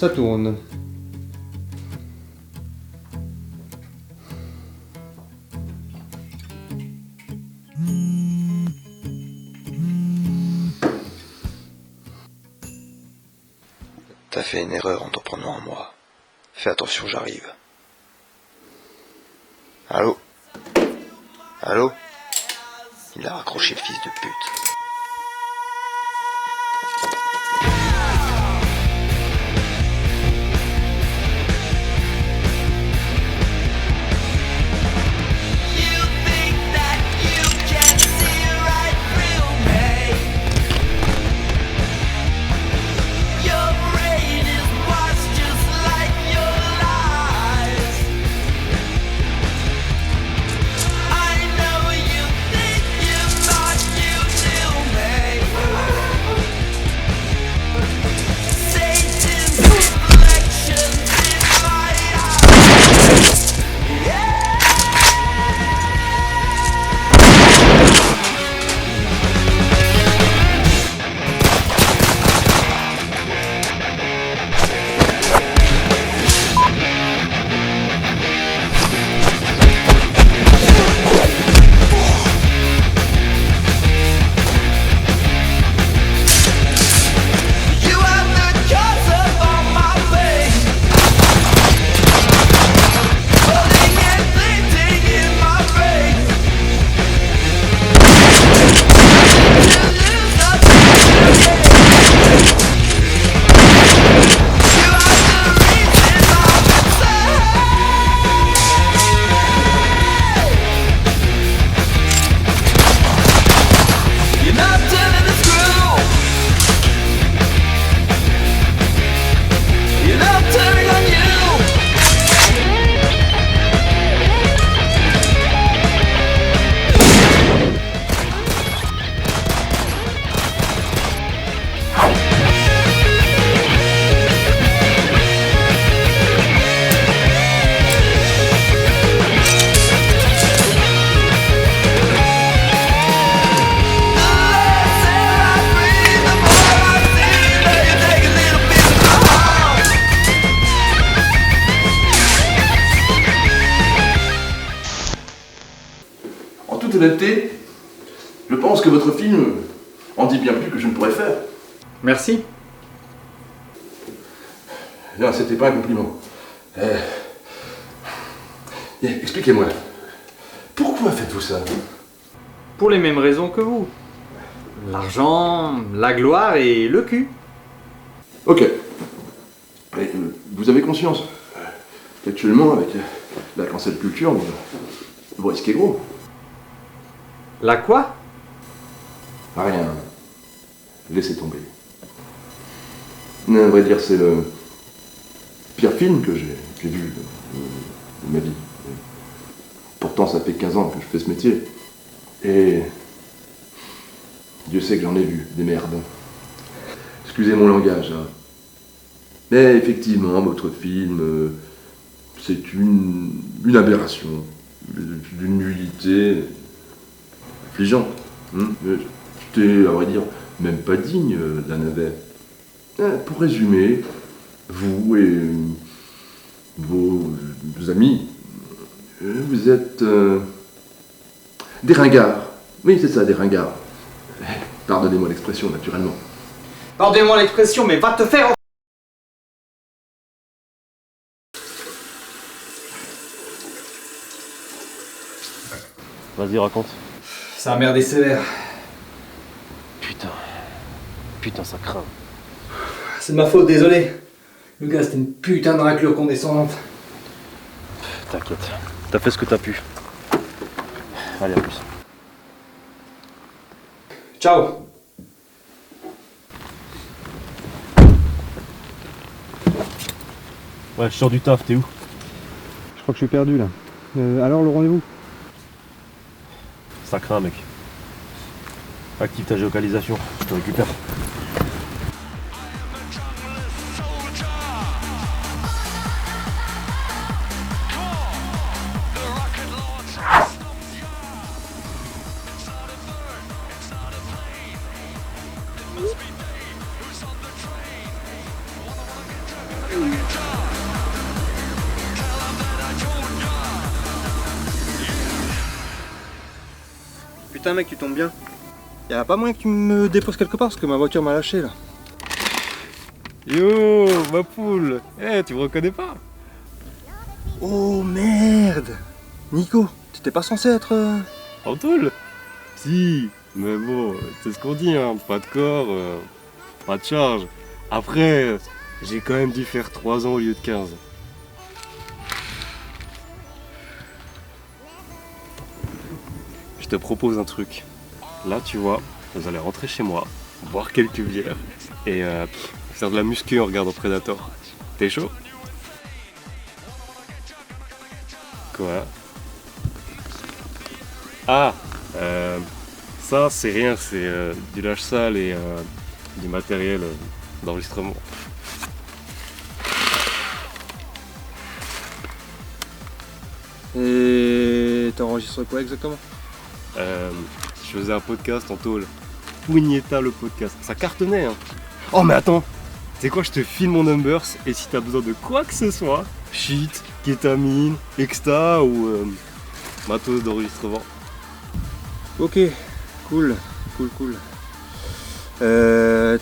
Ça tourne. T'as fait une erreur en t'en prenant à moi. Fais attention, j'arrive. Allô? Allô? Il a raccroché, le fils de pute. En toute honnêteté, je pense que votre film en dit bien plus que je ne pourrais faire. Merci. Non, c'était pas un compliment. Expliquez-moi, pourquoi faites-vous ça? Pour les mêmes raisons que vous. L'argent, la gloire et le cul. Ok. Mais, vous avez conscience qu'actuellement, avec la cancel culture, vous risquez gros. La quoi? Rien. Laissez tomber. À vrai dire, c'est le pire film que j'ai vu de ma vie. Pourtant, ça fait 15 ans que je fais ce métier. Et Dieu sait que j'en ai vu des merdes. Excusez mon langage, hein. Mais effectivement, votre film, c'est une aberration, d'une nullité affligeante. C'était, à vrai dire, même pas digne d'un navet. Pour résumer, vous et vos amis, vous êtes des ringards. Oui, c'est ça, des ringards. Pardonnez-moi l'expression, naturellement. Pardonnez-moi l'expression, mais va te faire... Vas-y, raconte. Ça a merdé sévère. Putain, ça craint. C'est de ma faute, désolé. Le gars, c'était une putain de raclure condescendante. T'inquiète, t'as fait ce que t'as pu. Allez, à plus. Ciao. Ouais, je sors du taf, t'es où? Je crois que je suis perdu là. Alors le rendez-vous? Ça craint, mec. Active ta géolocalisation, je te récupère. Putain mec, tu tombes bien. Y'a pas moyen que tu me déposes quelque part parce que ma voiture m'a lâché là. Yo, ma poule. Tu me reconnais pas? Oh merde. Nico, t'étais pas censé être... En tôle? Si, mais bon, c'est ce qu'on dit, hein. Pas de corps, pas de charge. Après, j'ai quand même dû faire 3 ans au lieu de 15. Je te propose un truc. Là, tu vois, vous allez rentrer chez moi, boire quelques bières et faire de la muscu en regardant Predator. T'es chaud? Quoi? Ah, ça c'est rien, c'est du lâche sale et du matériel d'enregistrement. Et t'enregistres quoi exactement? Je faisais un podcast en tôle. Pugnetta le podcast. Ça cartonnait, hein. Oh mais attends, c'est quoi, je te file mon numbers et si t'as besoin de quoi que ce soit, shit, kétamine, exta ou matos d'enregistrement. Ok, cool. Tu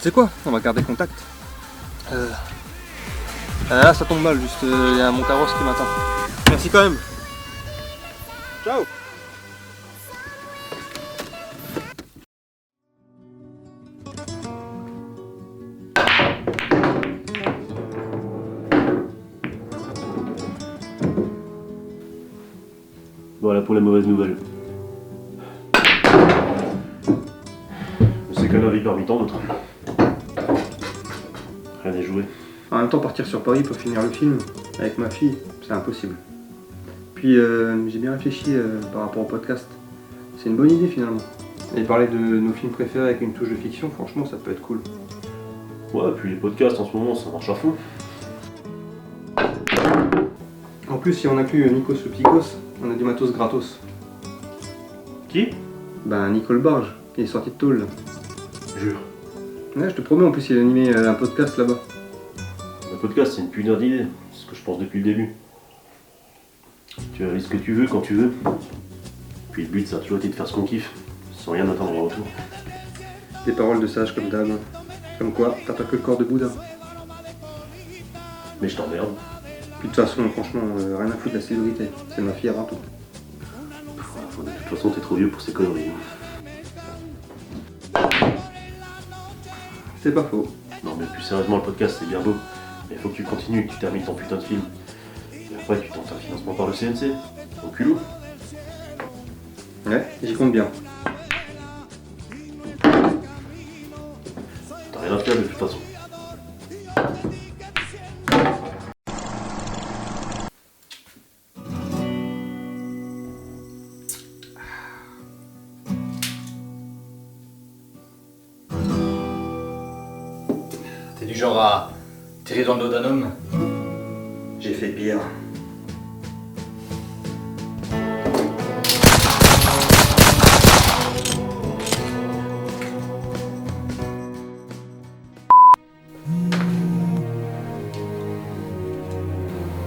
sais quoi? On va garder contact. Là ça tombe mal, juste il y a mon carrosse qui m'attend. Merci quand même. Ciao. Voilà pour les mauvaises nouvelles. C'est qu'un avis parmi tant d'autres. Rien n'est joué. En même temps, partir sur Paris pour finir le film avec ma fille, c'est impossible. Puis j'ai bien réfléchi par rapport au podcast. C'est une bonne idée finalement. Et parler de nos films préférés avec une touche de fiction, franchement, ça peut être cool. Ouais, puis les podcasts en ce moment, ça marche à fond. En plus, si on inclut Nikos le Picos, on a du matos gratos. Qui? Ben, Nicole Barge, il est sorti de tôle. Jure. Ouais, je te promets, en plus, il a animé un podcast là-bas. Le podcast, c'est une putain d'idée. C'est ce que je pense depuis le début. Tu réalises ce que tu veux quand tu veux. Puis le but, ça a toujours été de faire ce qu'on kiffe, sans rien attendre en retour. Des paroles de sage comme d'hab. Comme quoi, t'as pas que le corps de Bouddha. Mais je t'emmerde. Puis de toute façon, franchement, rien à foutre de la célébrité. C'est ma fille avant tout. De toute façon, t'es trop vieux pour ces conneries. C'est pas faux. Non mais plus sérieusement, le podcast, c'est bien beau. Mais il faut que tu continues, que tu termines ton putain de film. Et après, tu tentes un financement par le CNC. Au culot. Ouais, j'y compte bien. T'as rien à faire de toute façon. T'es du genre à tirer dans le dos d'un homme? J'ai fait pire.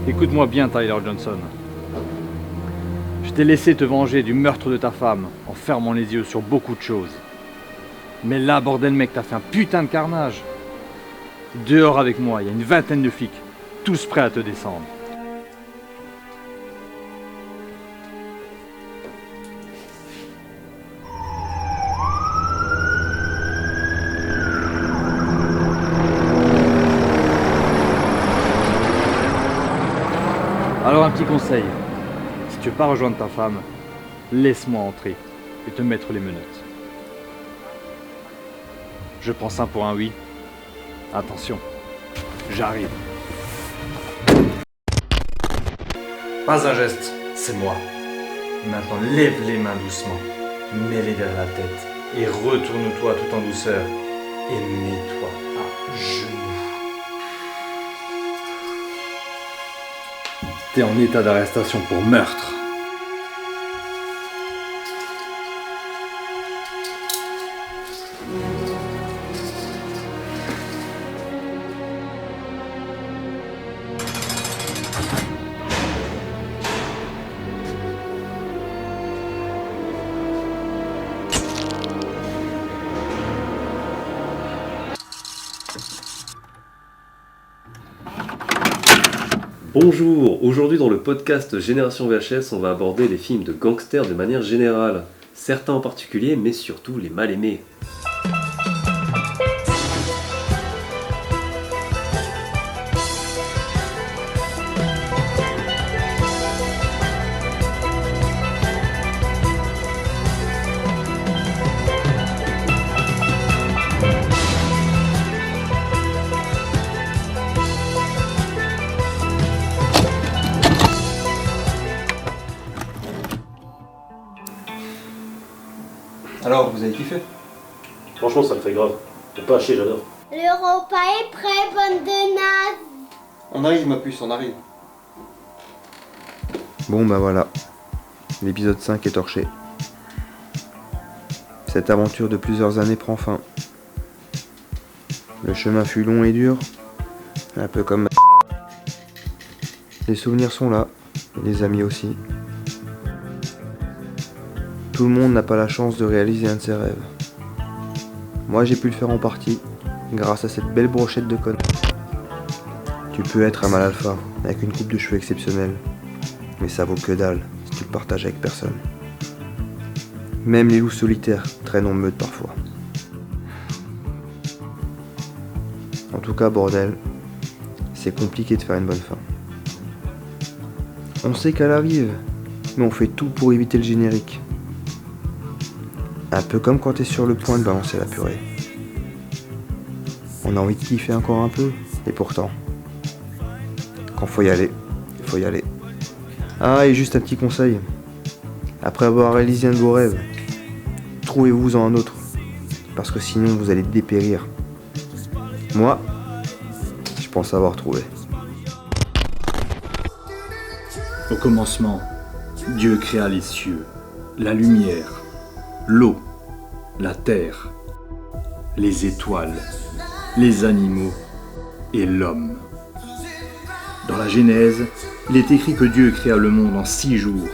Écoute-moi bien, Tyler Johnson. Je t'ai laissé te venger du meurtre de ta femme en fermant les yeux sur beaucoup de choses. Mais là, bordel mec, t'as fait un putain de carnage. Dehors avec moi, il y a une vingtaine de flics, tous prêts à te descendre. Alors un petit conseil, si tu veux pas rejoindre ta femme, laisse-moi entrer et te mettre les menottes. Je prends ça pour un oui. Attention, j'arrive. Pas un geste, c'est moi. Maintenant lève les mains doucement, mets-les derrière la tête et retourne-toi tout en douceur et mets-toi à genoux. T'es en état d'arrestation pour meurtre. Bonjour, aujourd'hui dans le podcast Génération VHS, on va aborder les films de gangsters de manière générale. Certains en particulier, mais surtout les mal aimés. Alors, vous avez kiffé? Franchement, ça me fait grave. Faut pas hacher, j'adore. Le repas est prêt, bande de nazes. On arrive, ma puce, on arrive. Bon bah voilà, l'épisode 5 est torché. Cette aventure de plusieurs années prend fin. Le chemin fut long et dur, un peu comme... Les souvenirs sont là, et les amis aussi. Tout le monde n'a pas la chance de réaliser un de ses rêves. Moi j'ai pu le faire en partie, grâce à cette belle brochette de connes. Tu peux être un mal alpha, avec une coupe de cheveux exceptionnelle, mais ça vaut que dalle si tu le partages avec personne. Même les loups solitaires traînent en meute parfois. En tout cas, bordel, c'est compliqué de faire une bonne fin. On sait qu'elle arrive, mais on fait tout pour éviter le générique. Un peu comme quand t'es sur le point de balancer la purée. On a envie de kiffer encore un peu, et pourtant, quand faut y aller, il faut y aller. Ah, et juste un petit conseil. Après avoir réalisé un de vos rêves, trouvez-vous-en un autre, parce que sinon vous allez dépérir. Moi, je pense avoir trouvé. Au commencement, Dieu créa les cieux, la lumière, l'eau, la terre, les étoiles, les animaux et l'homme. Dans la Genèse, il est écrit que Dieu créa le monde en 6 jours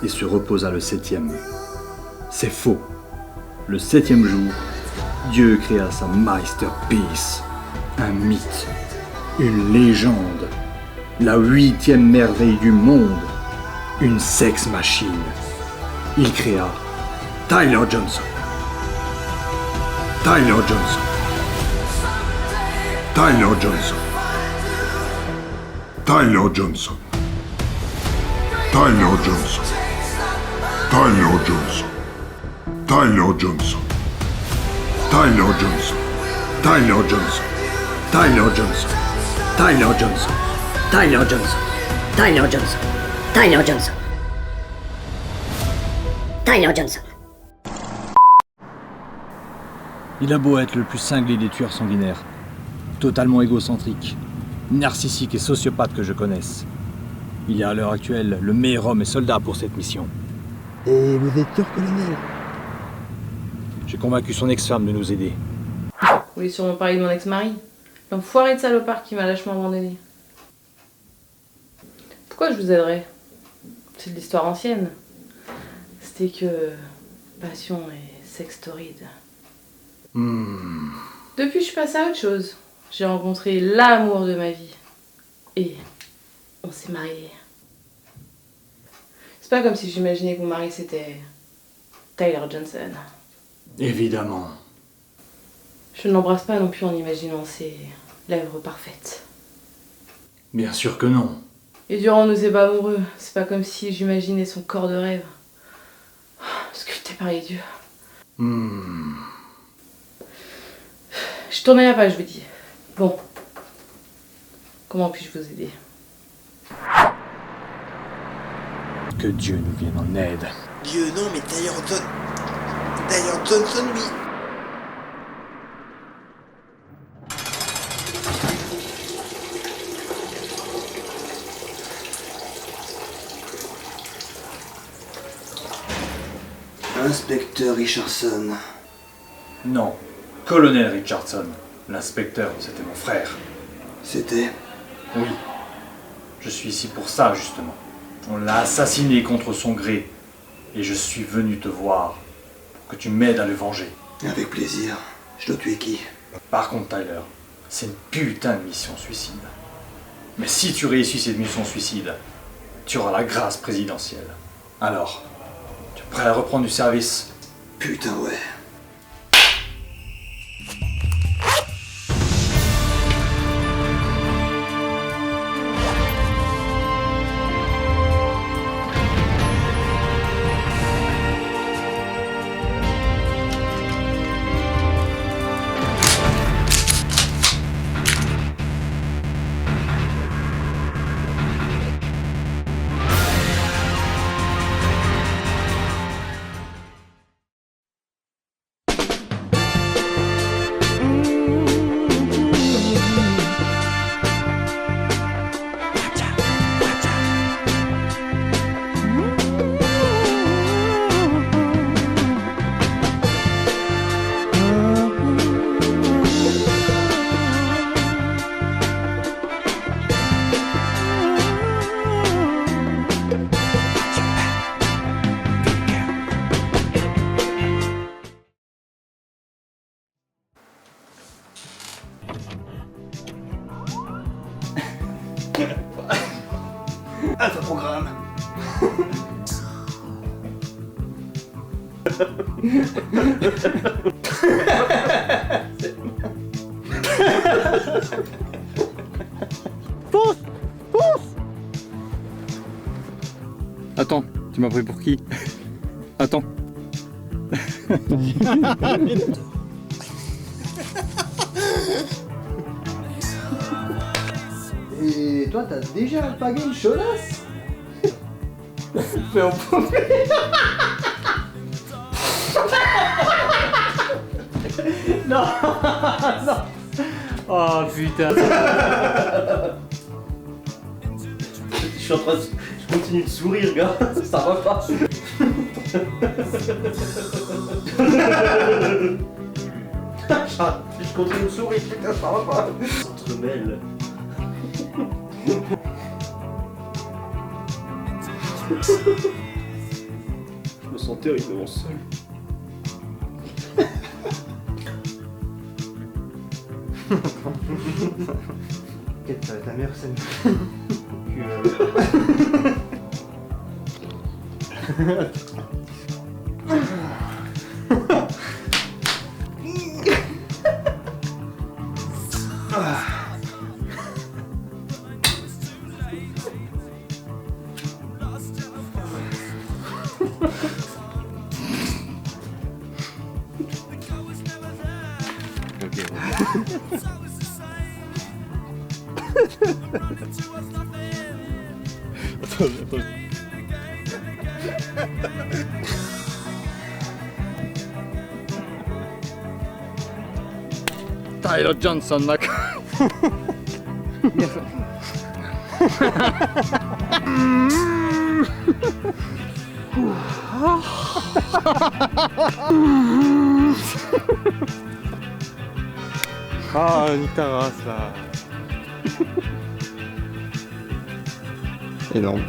et se reposa le 7e. C'est faux. Le 7e jour, Dieu créa sa masterpiece, un mythe, une légende, la 8e merveille du monde, une sex machine. Il créa Tyler Johnson. Tyler Johnson. Tyler Johnson. Tyler Johnson. Tyler Johnson. Tyler Johnson. Tyler Johnson. Tyler Johnson. Tyler Johnson. Tyler Johnson. Tyler Johnson. Tyler Johnson. Tyler Johnson. Tyler Johnson. Tyler Johnson. Il a beau être le plus cinglé des tueurs sanguinaires, totalement égocentrique, narcissique et sociopathe que je connaisse. Il est à l'heure actuelle le meilleur homme et soldat pour cette mission. Et vous êtes sûr, colonel? J'ai convaincu son ex-femme de nous aider. Vous voulez sûrement parler de mon ex-mari, l'enfoiré de salopard qui m'a lâchement abandonné. Pourquoi je vous aiderais? C'est de l'histoire ancienne. C'était que passion et sexe torride. Depuis, je suis passée à autre chose. J'ai rencontré l'amour de ma vie. Et on s'est mariés. C'est pas comme si j'imaginais que mon mari c'était Tyler Johnson. Évidemment. Je ne l'embrasse pas non plus en imaginant ses lèvres parfaites. Bien sûr que non. Et durant nos ébats amoureux, c'est pas comme si j'imaginais son corps de rêve. Sculpté par les dieux. Je tournais la page, je vous dis. Bon. Comment puis-je vous aider? Que Dieu nous vienne en aide. Dieu non, mais Tyler Johnson, oui. Inspecteur Richardson. Non, colonel Richardson. L'inspecteur, c'était mon frère. C'était? Oui. Je suis ici pour ça, justement. On l'a assassiné contre son gré. Et je suis venu te voir pour que tu m'aides à le venger. Avec plaisir. Je dois tuer qui? Par contre, Tyler, c'est une putain de mission suicide. Mais si tu réussis cette mission suicide, tu auras la grâce présidentielle. Alors, tu es prêt à reprendre du service? Putain, ouais. Alpha Programme. Pousse! Pousse! Attends, tu m'as pris pour qui? Attends. Et toi, t'as déjà alpagué une chaudasse? Fais au premier. Non, non. Oh putain. Je suis en train de... Je continue de sourire, gars. Ça va pas. Je continue de sourire, putain, ça va pas. S'entremêle. Je me sens terriblement seul. Quelle serait ta meilleure scène? Tyler Johnson, mec. Ah, nique ta race là. Énorme.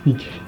Nickel.